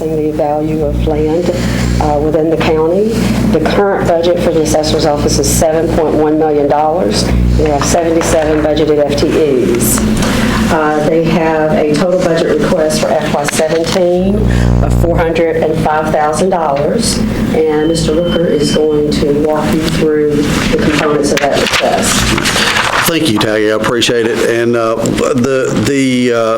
assessing the value of land within the county. The current budget for the assessor's office is $7.1 million. We have 77 budgeted FTEs. They have a total budget request for FY17 of $405,000, and Mr. Rooker is going to walk you through the components of that request. Thank you, Taggy. I appreciate it. And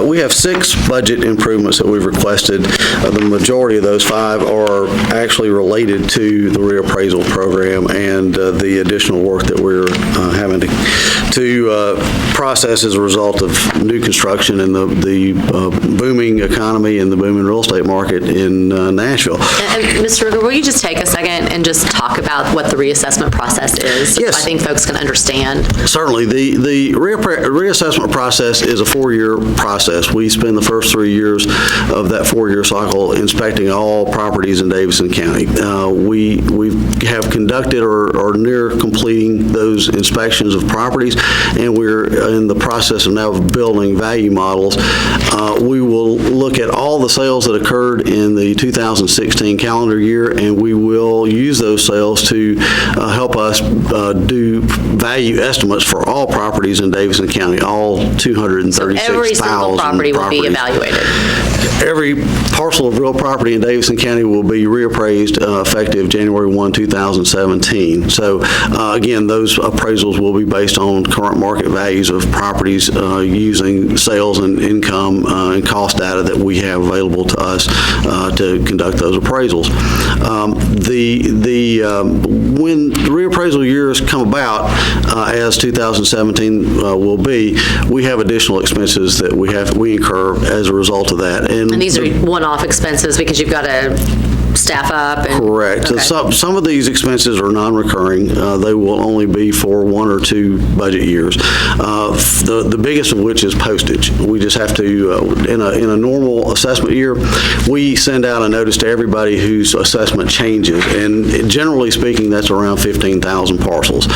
we have 6 budget improvements that we've requested. The majority of those 5 are actually related to the reappraisal program and the additional work that we're having to process as a result of new construction and the booming economy and the booming real estate market in Nashville. And Mr. Rooker, will you just take a second and just talk about what the reassessment process is? Yes. I think folks can understand. Certainly. The reassessment process is a 4-year process. We spend the first 3 years of that 4-year cycle inspecting all properties in Davidson County. We have conducted or are near completing those inspections of properties, and we're in the process of now building value models. We will look at all the sales that occurred in the 2016 calendar year, and we will use those sales to help us do value estimates for all properties in Davidson County, all 236,000 So every single property will be evaluated. Every parcel of real property in Davidson County will be reappraised effective January 1, 2017. So again, those appraisals will be based on current market values of properties using sales and income and cost data that we have available to us to conduct those appraisals. When the reappraisal years come about, as 2017 will be, we have additional expenses that we incur as a result of that. And these are one-off expenses because you've got to staff up? And, correct. Okay. Some of these expenses are non-recurring. They will only be for 1 or 2 budget years. The biggest of which is postage. We just have to, in a normal assessment year, we send out a notice to everybody whose assessment changes, and generally speaking, that's around 15,000 parcels.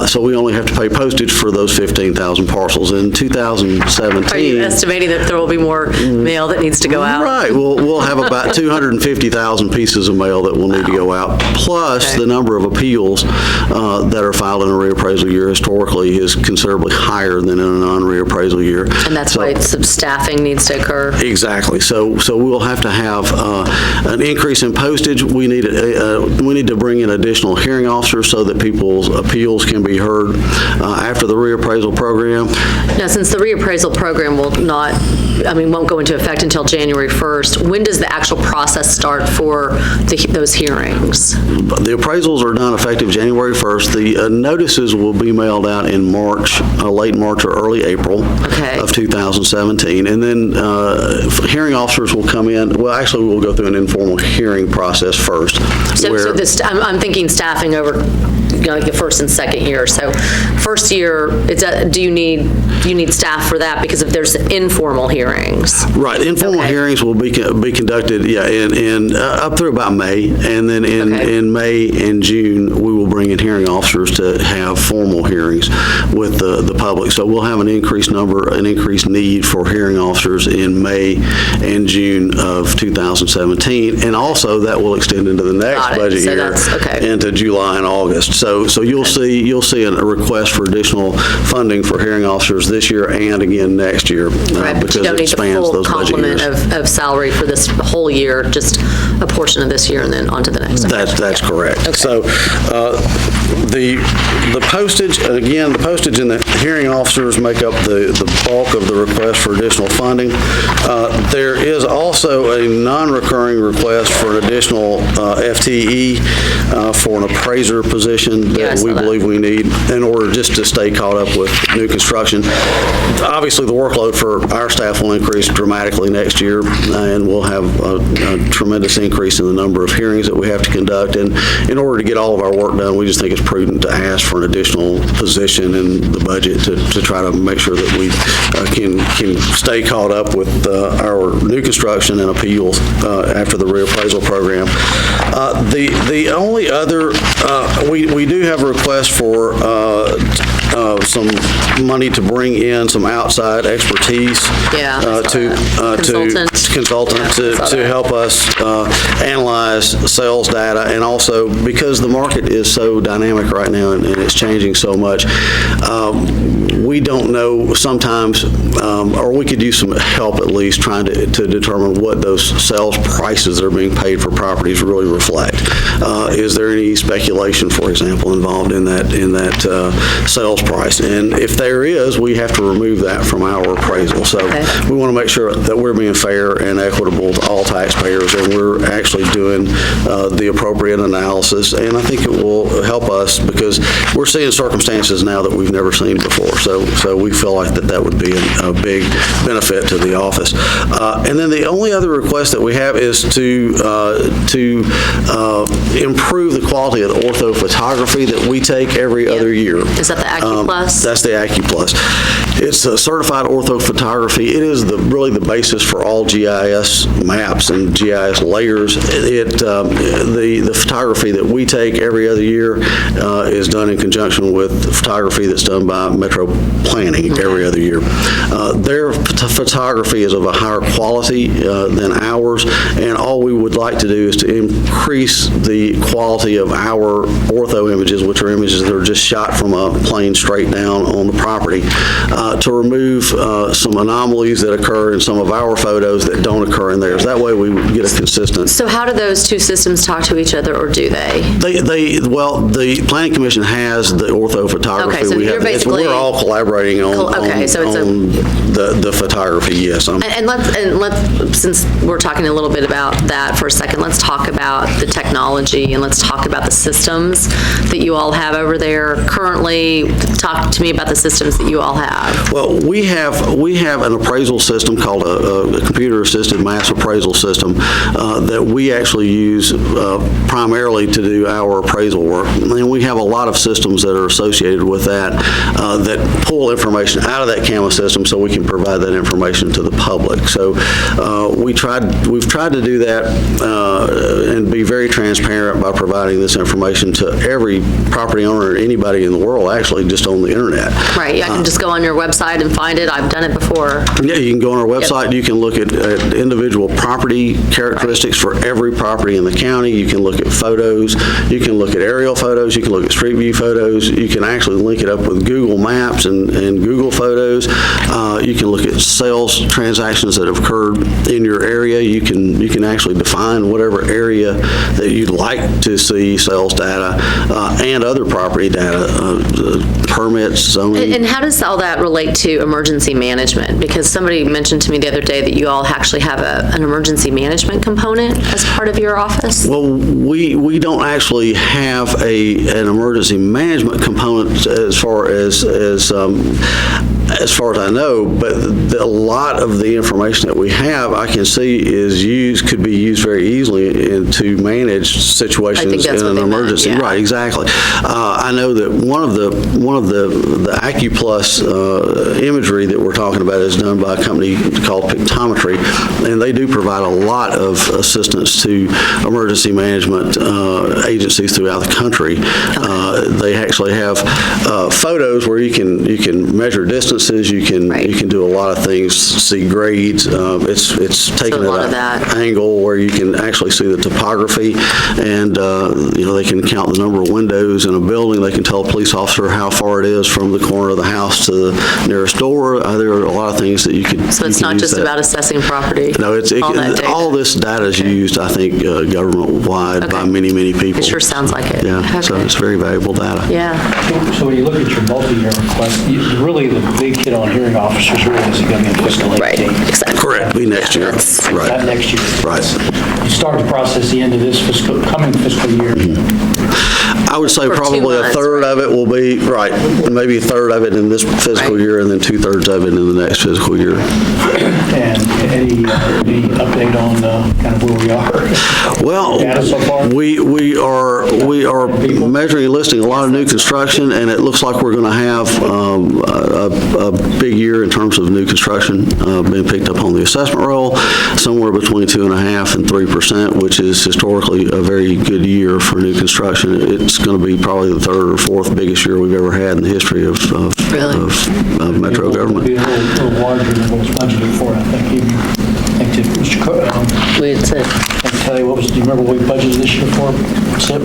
So we only have to pay postage for those 15,000 parcels. In 2017... Are you estimating that there will be more mail that needs to go out? Right. We'll have about 250,000 pieces of mail that will need to go out, plus the number of appeals that are filed in a reappraisal year historically is considerably higher than in a non-reappraisal year. And that's why some staffing needs to occur? Exactly. So we'll have to have an increase in postage. We need to bring in additional hearing officers so that people's appeals can be heard after the reappraisal program. Now, since the reappraisal program won't go into effect until January 1st, when does the actual process start for those hearings? The appraisals are done effective January 1st. The notices will be mailed out in March, late March or early April of 2017. And then hearing officers will come in. Well, actually, we'll go through an informal hearing process first. I'm thinking staffing over like the first and second year. So first year, do you need staff for that because if there's informal hearings? Right. Informal hearings will be conducted, in up through about May, and then in May and June, we will bring in hearing officers to have formal hearings with the public. So we'll have an increased need for hearing officers in May and June of 2017, and also that will extend into the next budget year into July and August. So you'll see a request for additional funding for hearing officers this year and again next year because it spans those budget years. Of salary for this whole year, just a portion of this year and then on to the next. That's correct. Okay. So the postage, again, the postage and the hearing officers make up the bulk of the request for additional funding. There is also a non-recurring request for an additional FTE for an appraiser position that we believe we need in order just to stay caught up with new construction. Obviously, the workload for our staff will increase dramatically next year, and we'll have a tremendous increase in the number of hearings that we have to conduct. And in order to get all of our work done, we just think it's prudent to ask for an additional position in the budget to try to make sure that we can stay caught up with our new construction and appeals after the reappraisal program. The only other, we do have a request for some money to bring in some outside expertise to consultant to help us analyze sales data, and also because the market is so dynamic right now and it's changing so much, we don't know sometimes, or we could use some help at least trying to determine what those sales prices that are being paid for properties really reflect. Is there any speculation, for example, involved in that sales price? And if there is, we have to remove that from our appraisal. So we want to make sure that we're being fair and equitable to all taxpayers, and we're actually doing the appropriate analysis. And I think it will help us because we're seeing circumstances now that we've never seen before. So we feel like that would be a big benefit to the office. And then the only other request that we have is to improve the quality of the ortho photography that we take every other year. Is that the AccuPlus? That's the AccuPlus. It's a certified ortho photography. It is really the basis for all GIS maps and GIS layers. The photography that we take every other year is done in conjunction with the photography that's done by Metro Planning every other year. Their photography is of a higher quality than ours, and all we would like to do is to increase the quality of our ortho images, which are images that are just shot from a plane straight down on the property, to remove some anomalies that occur in some of our photos that don't occur in theirs. That way we get a consistent. So how do those two systems talk to each other, or do they? Well, the Planning Commission has the ortho photography. Okay, so you're basically... We're all collaborating on the photography, yes. And let's, since we're talking a little bit about that for a second, let's talk about the technology and let's talk about the systems that you all have over there currently. Talk to me about the systems that you all have. Well, we have an appraisal system called a computer-assisted mass appraisal system that we actually use primarily to do our appraisal work. And we have a lot of systems that are associated with that that pull information out of that CAMA system so we can provide that information to the public. So we've tried to do that and be very transparent by providing this information to every property owner, anybody in the world, actually, just on the internet. Right, I can just go on your website and find it. I've done it before. Yeah, you can go on our website. Yep. You can look at individual property characteristics for every property in the county. You can look at photos. You can look at aerial photos. You can look at street view photos. You can actually link it up with Google Maps and Google Photos. You can look at sales transactions that have occurred in your area. You can actually define whatever area that you'd like to see sales data and other property data, permits, zoning. And how does all that relate to emergency management? Because somebody mentioned to me the other day that you all actually have an emergency management component as part of your office? Well, we don't actually have an emergency management component as far as I know, but a lot of the information that we have, I can see could be used very easily to manage situations in an emergency. Yeah. Right, exactly. I know that one of the AccuPlus imagery that we're talking about is done by a company called Pictometry, and they do provide a lot of assistance to emergency management agencies throughout the country. They actually have photos where you can measure distances. You can do a lot of things, see grades. It's taken at an angle where you can actually see the topography, and they can count the number of windows in a building. They can tell a police officer how far it is from the corner of the house to the nearest door. There are a lot of things that you could. So it's not just about assessing property. No, all this data is used, I think, government-wide by many people. It sure sounds like it. Yeah, okay. So it's very valuable data. Yeah. So when you look at your multi-year request, really the big hit on hearing officers really is going to be in fiscal 18. Right, exactly. Correct, be next year. Right. Not next year. Right. You start the process the end of this coming fiscal year. I would say For 2 probably months, a third of it will be, maybe a third of it in this fiscal year, and then 2/3 of it in the next fiscal year. And any update on kind of where we are? Well, Data so far? we are measuring and listing a lot of new construction, and it looks like we're going to have a big year in terms of new construction being picked up on the assessment roll, somewhere between 2.5% and 3%, which is historically a very good year for new construction. It's going to be probably the third or fourth biggest year we've ever had in the history of Metro government. It'll be a little larger than what was budgeted for, I think Mr. We had said I can tell you, do you remember what we budgeted this year for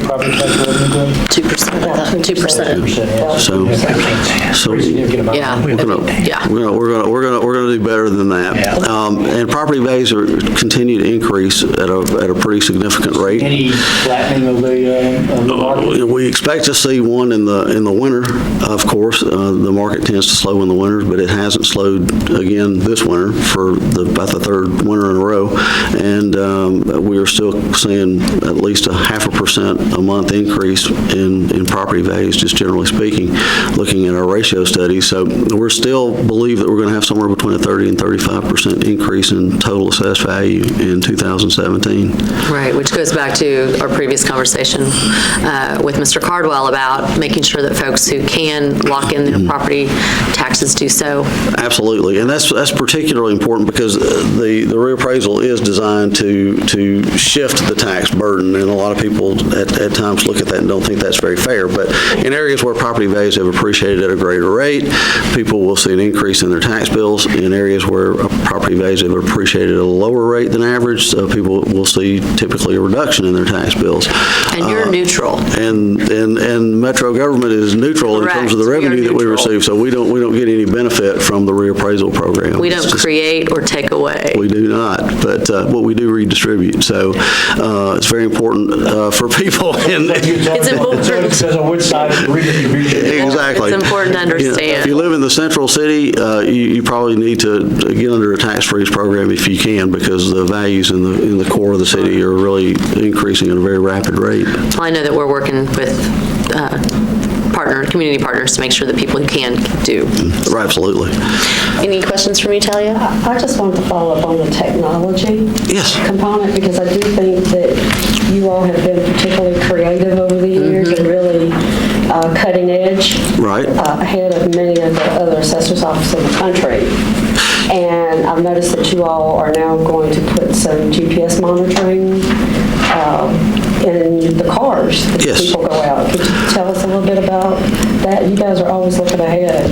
property tax revenue growth? 2%, I thought, 2%. 2%, yeah. So- Pretty significant amount. Yeah. We're gonna do better than that. Yeah. And property values continue to increase at a pretty significant rate. Any flattening of the market? We expect to see one in the winter, of course. The market tends to slow in the winters, but it hasn't slowed again this winter for about the third winter in a row. And we are still seeing at least 0.5% a month increase in property values, just generally speaking, looking at our ratio studies. So we still believe that we're going to have somewhere between a 30 and 35% increase in total assessed value in 2017. Right, which goes back to our previous conversation with Mr. Cardwell about making sure that folks who can lock in their property taxes do so. Absolutely, and that's particularly important because the reappraisal is designed to shift the tax burden, and a lot of people at times look at that and don't think that's very fair. But in areas where property values have appreciated at a greater rate, people will see an increase in their tax bills. In areas where property values have appreciated at a lower rate than average, people will see typically a reduction in their tax bills. And you're neutral. And Metro government is neutral in terms of the Correct. We are revenue that we neutral. receive, so we don't get any benefit from the reappraisal program. We It's don't just- create or take away. We do not, but we do redistribute. So it's very important for people. It's important. It says on which side of the redistribution. Exactly. It's important to understand. If you live in the central city, you probably need to get under a tax freeze program if you can, because the values in the core of the city are really increasing at a very rapid rate. Well, I know that we're working with community partners to make sure that people who can do. Right, absolutely. Any questions from you, Talia? I just wanted to follow up on the technology Yes. component, because I do think that you all have been particularly creative over the years and really cutting edge. Right. Ahead of many of the other assessors' offices in the country. And I've noticed that you all are now going to put some GPS monitoring in the cars that Yes. people go out. Could you tell us a little bit about that? You guys are always looking ahead.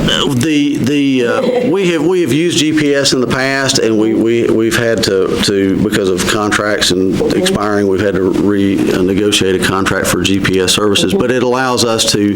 We have used GPS in the past, and we've had to because of contracts and expiring, we've had to renegotiate a contract for GPS services. But it allows us to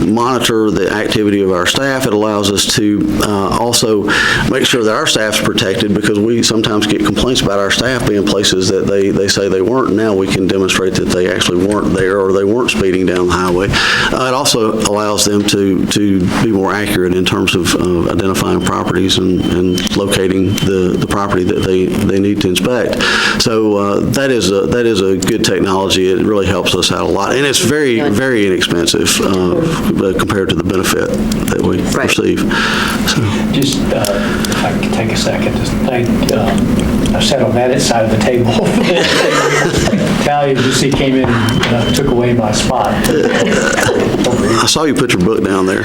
monitor the activity of our staff. It allows us to also make sure that our staff's protected, because we sometimes get complaints about our staff being places that they say they weren't. Now we can demonstrate that they actually weren't there, or they weren't speeding down the highway. It also allows them to be more accurate in terms of identifying properties and locating the property that they need to inspect. So that is a good technology. It really helps us out a lot, and it's very, very inexpensive compared to the benefit that we receive. So. Just, if I could take a second to thank, I've sat on that side of the table. Talia, you see, came in and took away my spot. I saw you put your book down there.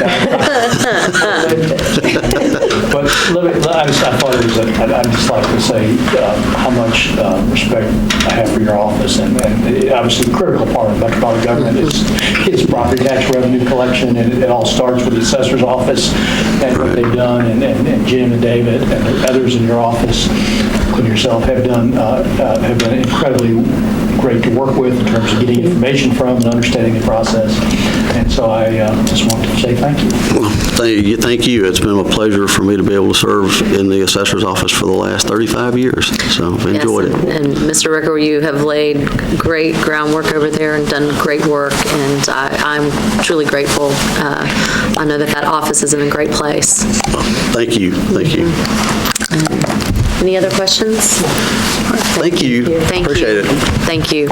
But I'd just like to say how much respect I have for your office, and obviously a critical part of metropolitan government is property tax revenue collection, and it all starts with the assessor's office and what they've done, and Jim and David and others in your office, including yourself, have been incredibly great to work with in terms of getting information from and understanding the process. And so I just wanted to say thank you. Well, thank you. It's been a pleasure for me to be able to serve in the assessor's office for the last 35 years. So I've enjoyed it. And Mr. Ricker, you have laid great groundwork over there and done great work, and I'm truly grateful. I know that office is in a great place. Well, thank you. Thank you. Any other questions? Thank you. Thank you. Appreciate it. Thank you.